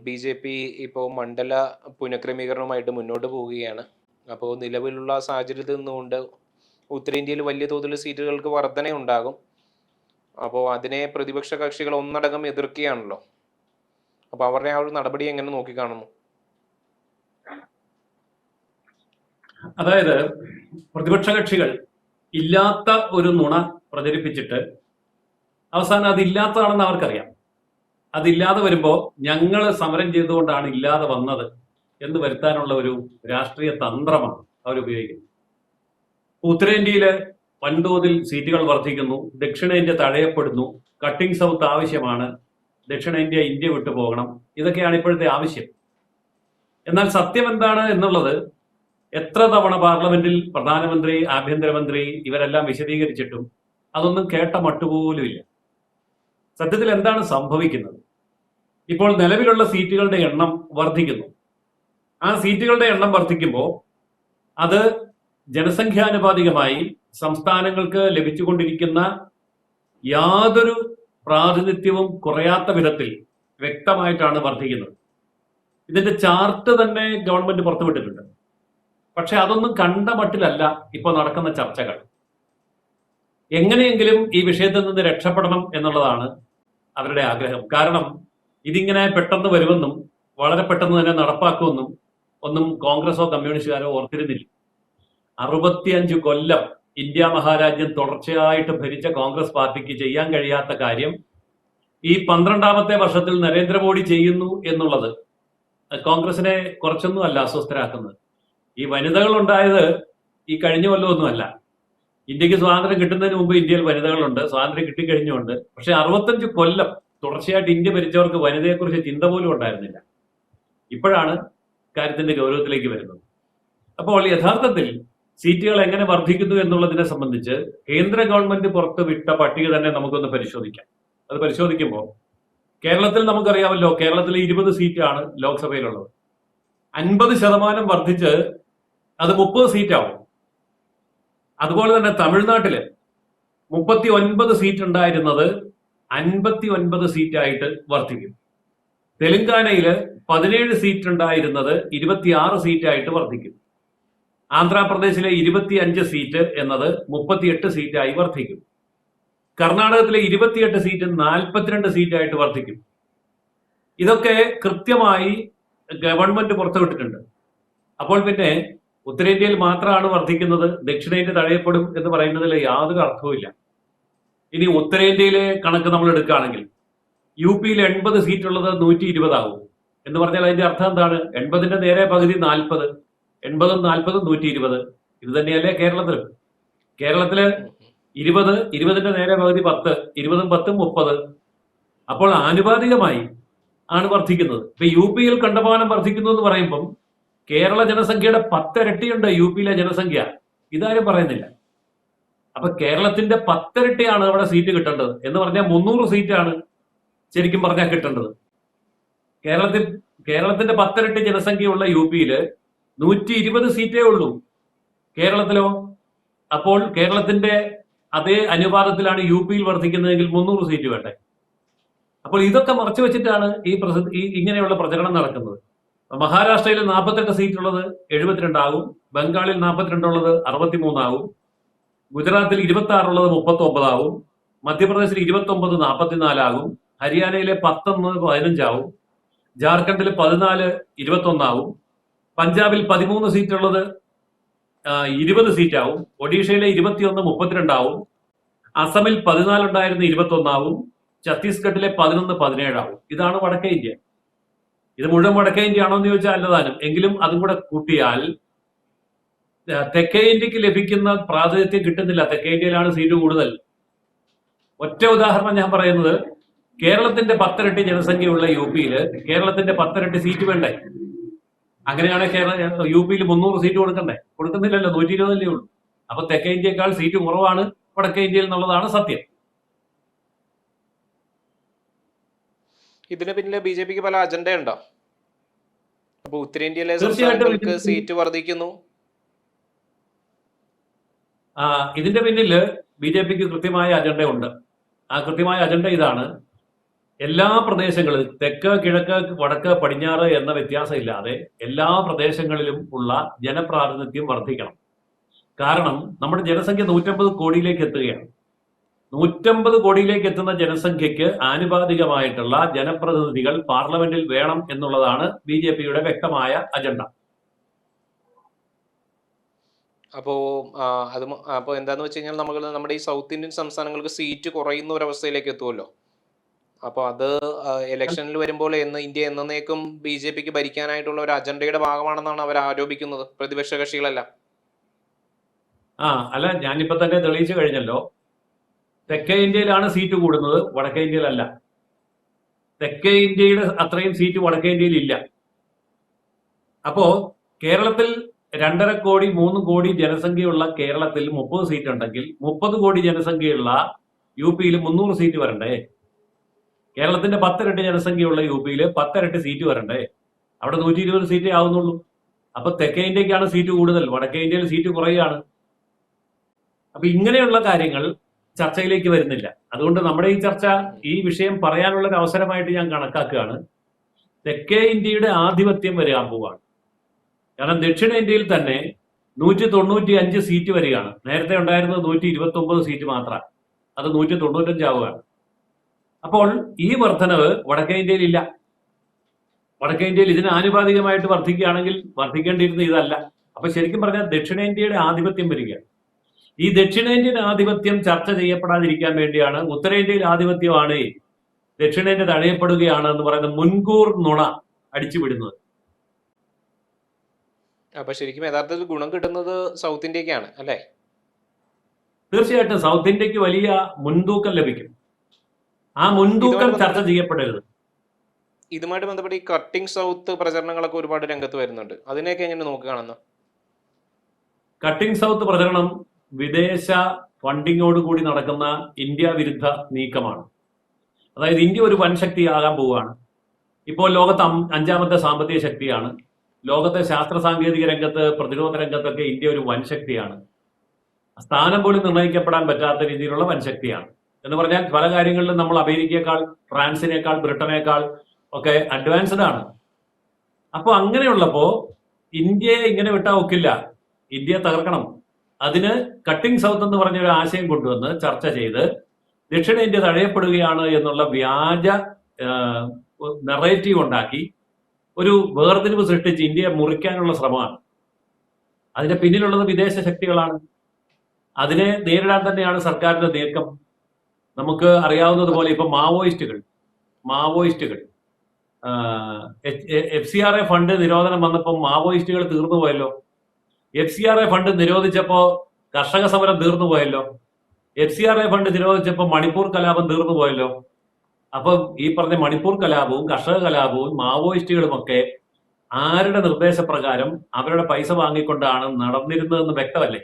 B J P ഇപ്പോൾ മണ്ഡല പുനഃക്രമീകരണവുമായിട്ട് മുന്നോട്ട് പോവുകയാണ്. അപ്പോൾ നിലവിലുള്ള സാഹചര്യത്തിൽ നിന്നുകൊണ്ട് ഉത്തരേന്ത്യയിൽ വലിയ തോതിൽ സീറ്റുകൾക്ക് വർധനയുണ്ടാകും. അപ്പോൾ അതിനെ പ്രതിപക്ഷ കക്ഷികൾ ഒന്നടങ്കം എതിർക്കുകയാണല്ലോ. അപ്പോൾ അവരുടെ ആ ഒരു നടപടി എങ്ങനെ നോക്കിക്കാണുന്നു? അതായത് പ്രതിപക്ഷ കക്ഷികൾ ഇല്ലാത്ത ഒരു നുണ പ്രചരിപ്പിച്ചിട്ട് അവസാനം അതില്ലാത്തതാണെന്ന് അവർക്കറിയാം. അതില്ലാതെ വരുമ്പോൾ ഞങ്ങൾ സമരം ചെയ്തുകൊണ്ടാണ് ഇല്ലാതെ വന്നത് എന്ന് വരുത്താനുള്ള ഒരു രാഷ്ട്രീയ തന്ത്രമാണ് അവരുപയോഗിക്കുന്നത്. ഉത്തരേന്ത്യയില് വൻതോതിൽ സീറ്റുകൾ വർദ്ധിക്കുന്നു, ദക്ഷിണേന്ത്യ തഴയപ്പെടുന്നു, കട്ടിംഗ് സൗത്ത് ആവശ്യമാണ്, ദക്ഷിണേന്ത്യ ഇന്ത്യ വിട്ടു പോകണം, ഇതൊക്കെയാണ് ഇപ്പോഴത്തെ ആവശ്യം. എന്നാൽ സത്യം എന്താണ് എന്നുള്ളത് എത്ര തവണ പാർലമെന്റിൽ പ്രധാനമന്ത്രി, ആഭ്യന്തരമന്ത്രി ഇവരെല്ലാം വിശദീകരിച്ചിട്ടും അതൊന്നും കേട്ട മട്ടുപോലുമില്ല. സത്യത്തിൽ എന്താണ് സംഭവിക്കുന്നത്? ഇപ്പോൾ നിലവിലുള്ള സീറ്റുകളുടെ എണ്ണം വർദ്ധിക്കുന്നു. ആ സീറ്റുകളുടെ എണ്ണം വർദ്ധിക്കുമ്പോൾ അത് ജനസംഖ്യാനുപാതികമായി സംസ്ഥാനങ്ങൾക്ക് ലഭിച്ചുകൊണ്ടിരിക്കുന്ന യാതൊരു പ്രാതിനിധ്യവും കുറയാത്ത വിധത്തിൽ വ്യക്തമായിട്ടാണ് വർദ്ധിക്കുന്നത്. ഇതിന്റെ ചാർട്ട് തന്നെ ഗവൺമെന്റ് പുറത്തുവിട്ടിട്ടുണ്ട്. പക്ഷെ അതൊന്നും കണ്ട മട്ടിലല്ല ഇപ്പോൾ നടക്കുന്ന ചർച്ചകൾ. എങ്ങനെയെങ്കിലും ഈ വിഷയത്തിൽ നിന്ന് രക്ഷപ്പെടണം എന്നുള്ളതാണ് അവരുടെ ആഗ്രഹം. കാരണം ഇതിങ്ങനെ പെട്ടെന്ന് വരുമെന്നും വളരെ പെട്ടെന്ന് തന്നെ നടപ്പാക്കുമെന്നും ഒന്നും കോൺഗ്രസോ കമ്മ്യൂണിസ്റ്റുകാരോ ഓർത്തിരുന്നില്ല. 65 കൊല്ലം ഇന്ത്യ മഹാരാജ്യം തുടർച്ചയായിട്ട് ഭരിച്ച കോൺഗ്രസ് പാർട്ടിക്ക് ചെയ്യാൻ കഴിയാത്ത കാര്യം ഈ 12ാമത്തെ വർഷത്തിൽ നരേന്ദ്രമോദി ചെയ്യുന്നു എന്നുള്ളത് കോൺഗ്രസിനെ കുറച്ചൊന്നും അല്ല അസ്വസ്ഥരാക്കുന്നത്. ഈ വനിതകൾ ഉണ്ടായത് ഈ കഴിഞ്ഞ കൊല്ലമൊന്നുമല്ല. ഇന്ത്യക്ക് സ്വാതന്ത്ര്യം കിട്ടുന്നതിന് മുമ്പ് ഇന്ത്യയിൽ വനിതകളുണ്ട്, സ്വാതന്ത്ര്യം കിട്ടിക്കഴിഞ്ഞുണ്ട്. പക്ഷെ 65 കൊല്ലം തുടർച്ചയായിട്ട് ഇന്ത്യ ഭരിച്ചവർക്ക് വനിതയെക്കുറിച്ച് ചിന്ത പോലും ഉണ്ടായിരുന്നില്ല. ഇപ്പോഴാണ് കാര്യത്തിന്റെ ഗൗരവത്തിലേക്ക് വരുന്നത്. അപ്പോൾ യഥാർത്ഥത്തിൽ സീറ്റുകൾ എങ്ങനെ വർദ്ധിക്കുന്നു എന്നുള്ളതിനെ സംബന്ധിച്ച് കേന്ദ്ര ഗവൺമെന്റ് പുറത്തുവിട്ട പട്ടിക തന്നെ നമുക്കൊന്ന് പരിശോധിക്കാം. അത് പരിശോധിക്കുമ്പോൾ കേരളത്തിൽ നമുക്കറിയാമല്ലോ, കേരളത്തിൽ 20 സീറ്റാണ് ലോക്സഭയിലുള്ളത്. 50% വർദ്ധിച്ച് അത് 30 സീറ്റാവും. അതുപോലെ തന്നെ തമിഴ്നാട്ടില് 39 സീറ്റ് ഉണ്ടായിരുന്നത് 59 സീറ്റായിട്ട് വർദ്ധിക്കും. തെലങ്കാനയില് 17 സീറ്റ് ഉണ്ടായിരുന്നത് 26 സീറ്റായിട്ട് വർദ്ധിക്കും. ആന്ധ്രാപ്രദേശിലെ 25 സീറ്റ് എന്നത് 38 സീറ്റായി വർദ്ധിക്കും. കർണാടകത്തിലെ 28 സീറ്റ് 42 സീറ്റായിട്ട് വർദ്ധിക്കും. ഇതൊക്കെ കൃത്യമായി ഗവൺമെന്റ് പുറത്തുവിട്ടിട്ടുണ്ട്. അപ്പോൾ പിന്നെ ഉത്തരേന്ത്യയിൽ മാത്രമാണ് വർദ്ധിക്കുന്നത്, ദക്ഷിണേന്ത്യ തഴയപ്പെടും എന്ന് പറയുന്നതിൽ യാതൊരു അർത്ഥവുമില്ല. ഇനി ഉത്തരേന്ത്യയിലെ കണക്ക് നമ്മൾ എടുക്കുകയാണെങ്കിൽ യു പിയിൽ 80 സീറ്റുള്ളത് 120 ആകും എന്ന് പറഞ്ഞാൽ അതിന്റെ അർത്ഥം എന്താണ്? 80ന്റെ നേരെ പകുതി 40, 80ഉം 40ഉം 120. ഇത് തന്നെയല്ലേ കേരളത്തിലും? കേരളത്തില് 20, 20ന്റെ നേരെ പകുതി 10, 20ഉം 10ഉം 30. അപ്പോൾ ആനുപാതികമായി ആണ് വർദ്ധിക്കുന്നത്. ഇപ്പൊ യു പിയിൽ കണ്ടമാനം വർദ്ധിക്കുന്നു എന്ന് പറയുമ്പം കേരള ജനസംഖ്യയുടെ 10 ഇരട്ടിയുണ്ട് യു പിയിലെ ജനസംഖ്യ. ഇതാരും പറയുന്നില്ല. അപ്പൊ കേരളത്തിന്റെ 10 ഇരട്ടിയാണ് അവിടെ സീറ്റ് കിട്ടേണ്ടത്. എന്ന് പറഞ്ഞാൽ 300 സീറ്റാണ് ശരിക്കും പറഞ്ഞാൽ കിട്ടേണ്ടത്. കേരളത്തിന്റെ 10 ഇരട്ടി ജനസംഖ്യയുള്ള യു പിയില് 120 സീറ്റേ ഉള്ളൂ. കേരളത്തിലോ? അപ്പോൾ കേരളത്തിന്റെ അതേ അനുപാതത്തിലാണ് യു പിയിൽ വർദ്ധിക്കുന്നതെങ്കിൽ 300 സീറ്റ് വേണ്ടേ? അപ്പോൾ ഇതൊക്കെ മറച്ചു വെച്ചിട്ടാണ് ഈ ഇങ്ങനെയുള്ള പ്രചരണം നടക്കുന്നത്. മഹാരാഷ്ട്രയിൽ 48 സീറ്റുള്ളത് 72 ആകും, ബംഗാളിൽ 42 ഉള്ളത് 63 ആകും, ഗുജറാത്തിൽ 26 ഉള്ളത് 39 ആകും, മധ്യപ്രദേശിൽ 29 44 ആകും, ഹരിയാനയിലെ 11 15 ആവും, ജാർഖണ്ഡിൽ 14 21 ആവും, പഞ്ചാബിൽ 13 സീറ്റുള്ളത് 20 സീറ്റാവും, ഒഡീഷയിലെ 21 32 ആവും, അസമിൽ 14 ഉണ്ടായിരുന്ന 21 ആവും, ഛത്തീസ്ഗഡിലെ 11 17 ആവും. ഇതാണ് വടക്കേ ഇന്ത്യ. ഇത് മുഴുവൻ വടക്കേ ഇന്ത്യ ആണോ എന്ന് ചോദിച്ചാൽ അല്ലതാനും. എങ്കിലും അതും കൂടെ കൂട്ടിയാൽ തെക്കേ ഇന്ത്യക്ക് ലഭിക്കുന്ന പ്രാതിനിധ്യം കിട്ടുന്നില്ല. തെക്കേ ഇന്ത്യയിലാണ് സീറ്റ് കൂടുതൽ. ഒറ്റ ഉദാഹരണം ഞാൻ പറയുന്നത്, കേരളത്തിന്റെ 10 ഇരട്ടി ജനസംഖ്യയുള്ള യു പിയില് കേരളത്തിന്റെ 10 ഇരട്ടി സീറ്റ് വേണ്ടേ? അങ്ങനെയാണ് യു പിയിൽ 300 സീറ്റ് കൊടുക്കണ്ടേ? കൊടുക്കുന്നില്ലല്ലോ, 120 ഉള്ളൂ. അപ്പൊ തെക്കേ ഇന്ത്യക്കാൾ സീറ്റ് കുറവാണ് വടക്കേ ഇന്ത്യയിൽ എന്നുള്ളതാണ് സത്യം. ഇതിന് പിന്നിലെ ബി ജെ പിക്ക് പല അജണ്ട ഉണ്ടോ? അപ്പൊ ഉത്തരേന്ത്യയിലെ സംസ്ഥാനങ്ങൾക്ക് സീറ്റ് വർദ്ധിക്കുന്നു. ഇതിന്റെ പിന്നില് ബി ജെ പിക്ക് കൃത്യമായ അജണ്ട ഉണ്ട്. ആ കൃത്യമായ അജണ്ട ഇതാണ്: എല്ലാ പ്രദേശങ്ങളിൽ തെക്ക് കിഴക്ക് വടക്ക് പടിഞ്ഞാറ് എന്ന വ്യത്യാസമില്ലാതെ എല്ലാ പ്രദേശങ്ങളിലും ഉള്ള ജനപ്രാതിനിധ്യം വർദ്ധിക്കണം. കാരണം നമ്മുടെ ജനസംഖ്യ 150 കോടിയിലേക്ക് എത്തുകയാണ്. 150 കോടിയിലേക്ക് എത്തുന്ന ജനസംഖ്യയ്ക്ക് ആനുപാതികമായിട്ടുള്ള ജനപ്രതിനിധികൾ പാർലമെന്റിൽ വേണം എന്നുള്ളതാണ് BJPയുടെ വ്യക്തമായ അജണ്ട. അപ്പോൾ എന്താന്ന് വെച്ച് കഴിഞ്ഞാൽ നമ്മുടെ ഈ സൗത്ത് ഇന്ത്യൻ സംസ്ഥാനങ്ങൾക്ക് സീറ്റ് കുറയുന്ന ഒരു അവസ്ഥയിലേക്ക് എത്തുമല്ലോ. അപ്പോൾ അത് ഇലക്ഷനിൽ വരുമ്പോൾ ഇന്ത്യ എന്നേക്കും BJPക്ക് ഭരിക്കാനായിട്ടുള്ള ഒരു അജണ്ടയുടെ ഭാഗമാണെന്നാണ് അവർ ആരോപിക്കുന്നത്, പ്രതിപക്ഷ കക്ഷികളെല്ലാം. അല്ല, ഞാനിപ്പോ തന്നെ തെളിയിച്ചു കഴിഞ്ഞല്ലോ. തെക്കേ ഇന്ത്യയിലാണ് സീറ്റ് കൂടുന്നത്, വടക്കേ ഇന്ത്യയിലല്ല. തെക്കേ ഇന്ത്യയുടെ അത്രയും സീറ്റ് വടക്കേ ഇന്ത്യയിൽ ഇല്ല. അപ്പോ കേരളത്തിൽ 2.5 കോടി 3 കോടി ജനസംഖ്യയുള്ള കേരളത്തിൽ 30 സീറ്റ് ഉണ്ടെങ്കിൽ 30 കോടി ജനസംഖ്യയുള്ള UPയിൽ 300 സീറ്റ് വരണ്ടേ? കേരളത്തിന്റെ 10 ഇരട്ടി ജനസംഖ്യയുള്ള UPയിൽ 10 ഇരട്ടി സീറ്റ് വരണ്ടേ? അവിടെ 120 സീറ്റേ ആവുന്നുള്ളൂ. അപ്പൊ തെക്കേ ഇന്ത്യക്കാണ് സീറ്റ് കൂടുതൽ, വടക്കേ ഇന്ത്യയിൽ സീറ്റ് കുറയുകയാണ്. അപ്പൊ ഇങ്ങനെയുള്ള കാര്യങ്ങൾ ചർച്ചയിലേക്ക് വരുന്നില്ല. അതുകൊണ്ട് നമ്മുടെ ഈ ചർച്ച, ഈ വിഷയം പറയാനുള്ള ഒരു അവസരമായിട്ട് ഞാൻ കണക്കാക്കുകയാണ്. തെക്കേ ഇന്ത്യയുടെ ആധിപത്യം വരാൻ പോവുകയാണ്. കാരണം ദക്ഷിണേന്ത്യയിൽ തന്നെ 195 സീറ്റ് വരികയാണ്. നേരത്തെ ഉണ്ടായിരുന്നത് 129 സീറ്റ് മാത്രമാണ്, അത് 195 ആവുകയാണ്. അപ്പോൾ ഈ വർധനവ് വടക്കേ ഇന്ത്യയിൽ ഇല്ല. വടക്കേ ഇന്ത്യയിൽ ഇതിന് ആനുപാതികമായിട്ട് വർദ്ധിക്കുകയാണെങ്കിൽ വർദ്ധിക്കേണ്ടിയിരുന്ന ഇതല്ല. അപ്പൊ ശരിക്കും പറഞ്ഞാൽ ദക്ഷിണേന്ത്യയുടെ ആധിപത്യം വരികയാണ്. ഈ ദക്ഷിണേന്ത്യൻ ആധിപത്യം ചർച്ച ചെയ്യപ്പെടാതിരിക്കാൻ വേണ്ടിയാണ് ഉത്തരേന്ത്യയിൽ ആധിപത്യമാണ്, ദക്ഷിണേന്ത്യ തടയപ്പെടുകയാണ് എന്ന് പറയുന്ന മുൻകൂർ നുണ അടിച്ചുവിടുന്നത്. അപ്പൊ ശരിക്കും യഥാർത്ഥത്തിൽ ഗുണം കിട്ടുന്നത് സൗത്ത് ഇന്ത്യക്കാണ് അല്ലേ? തീർച്ചയായിട്ടും സൗത്ത് ഇന്ത്യക്ക് വലിയ മുൻതൂക്കം ലഭിക്കും. ആ മുൻതൂക്കം ചർച്ച ചെയ്യപ്പെടരുത്. ഇതുമായിട്ട് ബന്ധപ്പെട്ട് ഈ കട്ടിംഗ് സൗത്ത് പ്രചരണങ്ങളൊക്കെ ഒരുപാട് രംഗത്ത് വരുന്നുണ്ട്. അതിനെയൊക്കെ എങ്ങനെ നോക്കുകയാണെന്ന്? കട്ടിംഗ് സൗത്ത് പ്രചരണം വിദേശ ഫണ്ടിങ്ങോട് കൂടി നടക്കുന്ന ഇന്ത്യ വിരുദ്ധ നീക്കമാണ്. അതായത് ഇന്ത്യ ഒരു വൻ ശക്തിയാകാൻ പോവുകയാണ്. ഇപ്പോൾ ലോകത്ത് 5ാമത്തെ സാമ്പത്തിക ശക്തിയാണ്. ലോകത്തെ ശാസ്ത്ര സാങ്കേതിക രംഗത്ത്, പ്രതിരോധ രംഗത്തൊക്കെ ഇന്ത്യ ഒരു വൻ ശക്തിയാണ്. സ്ഥാനം പോലും നിർണ്ണയിക്കപ്പെടാൻ പറ്റാത്ത രീതിയിലുള്ള വൻ ശക്തിയാണ്. എന്ന് പറഞ്ഞാൽ പല കാര്യങ്ങളിലും നമ്മൾ അമേരിക്കയേക്കാൾ, ഫ്രാൻസിനേക്കാൾ, ബ്രിട്ടനേക്കാൾ ഒക്കെ അഡ്വാൻസ്ഡ് ആണ്. അപ്പോൾ അങ്ങനെയുള്ളപ്പോ ഇന്ത്യയെ ഇങ്ങനെ വിട്ടാൽ ഒക്കില്ല. ഇന്ത്യയെ തകർക്കണം. അതിന് കട്ടിംഗ് സൗത്ത് എന്ന് പറഞ്ഞ ഒരു ആശയം കൊണ്ടുവന്ന് ചർച്ച ചെയ്ത് ദക്ഷിണേന്ത്യ തഴയപ്പെടുകയാണ് എന്നുള്ള വ്യാജ നെറേറ്റീവ് ഉണ്ടാക്കി ഒരു വേർതിരിവ് സൃഷ്ടിച്ച് ഇന്ത്യയെ മുറിക്കാനുള്ള ശ്രമമാണ്. അതിന്റെ പിന്നിലുള്ളത് വിദേശ ശക്തികളാണ്. അതിനെ നേരിടാൻ തന്നെയാണ് സർക്കാരിന്റെ നീക്കം. നമുക്ക് അറിയാവുന്നതുപോലെ ഇപ്പൊ മാവോയിസ്റ്റുകൾ FCRA ഫണ്ട് നിരോധനം വന്നപ്പോൾ മാവോയിസ്റ്റുകൾ തീർന്നു പോയല്ലോ. FCRA ഫണ്ട് നിരോധിച്ചപ്പോ കർഷക സമരം തീർന്നു പോയല്ലോ. FCRA ഫണ്ട് നിരോധിച്ചപ്പോ മണിപ്പൂർ കലാപം തീർന്നു പോയല്ലോ. അപ്പൊ ഈ പറഞ്ഞ മണിപ്പൂർ കലാപവും കർഷക കലാപവും മാവോയിസ്റ്റുകളും ഒക്കെ ആരുടെ നിർദ്ദേശപ്രകാരം അവരുടെ പൈസ വാങ്ങിക്കൊണ്ടാണ് നടന്നിരുന്നതെന്ന് വ്യക്തമല്ലേ?